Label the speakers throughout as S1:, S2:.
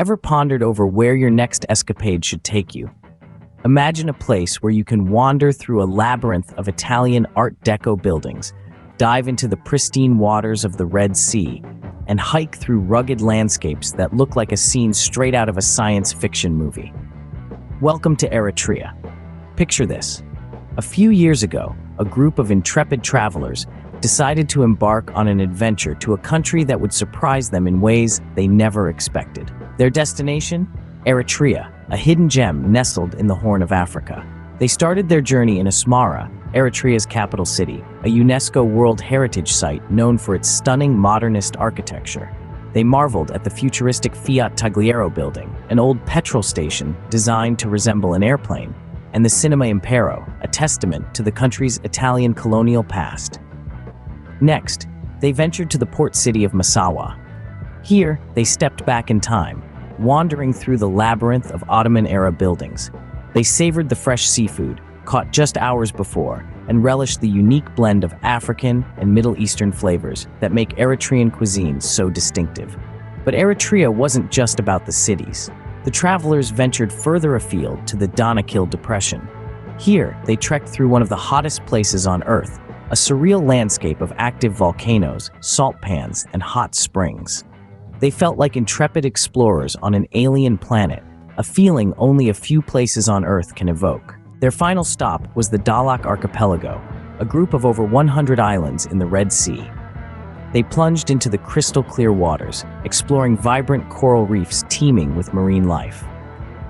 S1: Ever pondered over where your next escapade should take you? Imagine a place where you can wander through a labyrinth of Italian Art Deco buildings, dive into the pristine waters of the Red Sea, and hike through rugged landscapes that look like a scene straight out of a science fiction movie. Welcome to Eritrea. Picture this. A few years ago, a group of intrepid travelers decided to embark on an adventure to a country that would surprise them in ways they never expected. Their destination? Eritrea, a hidden gem nestled in the Horn of Africa. They started their journey in Asmara, Eritrea's capital city, a UNESCO World Heritage Site known for its stunning modernist architecture. They marveled at the futuristic Fiat Tagliero building, an old petrol station designed to resemble an airplane, and the Cinema Impero, a testament to the country's Italian colonial past. Next, they ventured to the port city of Massawa. Here, they stepped back in time, wandering through the labyrinth of Ottoman-era buildings. They savored the fresh seafood, caught just hours before, and relished the unique blend of African and Middle Eastern flavors that make Eritrean cuisine so distinctive. But Eritrea wasn't just about the cities. The travelers ventured further afield to the Danakil Depression. Here, they trekked through one of the hottest places on Earth, a surreal landscape of active volcanoes, salt pans, and hot springs. They felt like intrepid explorers on an alien planet, a feeling only a few places on Earth can evoke. Their final stop was the Dahlak Archipelago, a group of over 100 islands in the Red Sea. They plunged into the crystal-clear waters, exploring vibrant coral reefs teeming with marine life.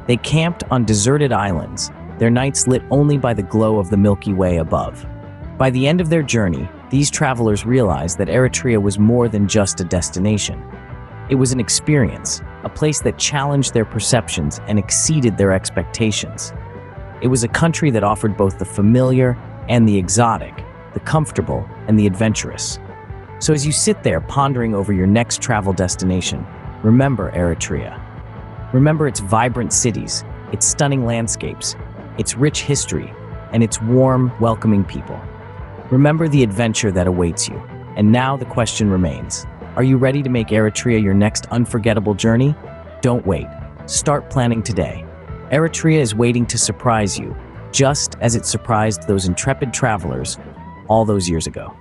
S1: They camped on deserted islands, their nights lit only by the glow of the Milky Way above. By the end of their journey, these travelers realized that Eritrea was more than just a destination. It was an experience, a place that challenged their perceptions and exceeded their expectations. It was a country that offered both the familiar and the exotic, the comfortable and the adventurous. So as you sit there pondering over your next travel destination, remember Eritrea. Remember its vibrant cities, its stunning landscapes, its rich history, and its warm, welcoming people. Remember the adventure that awaits you. And now the question remains, are you ready to make Eritrea your next unforgettable journey? Don't wait. Start planning today. Eritrea is waiting to surprise you, just as it surprised those intrepid travelers all those years ago.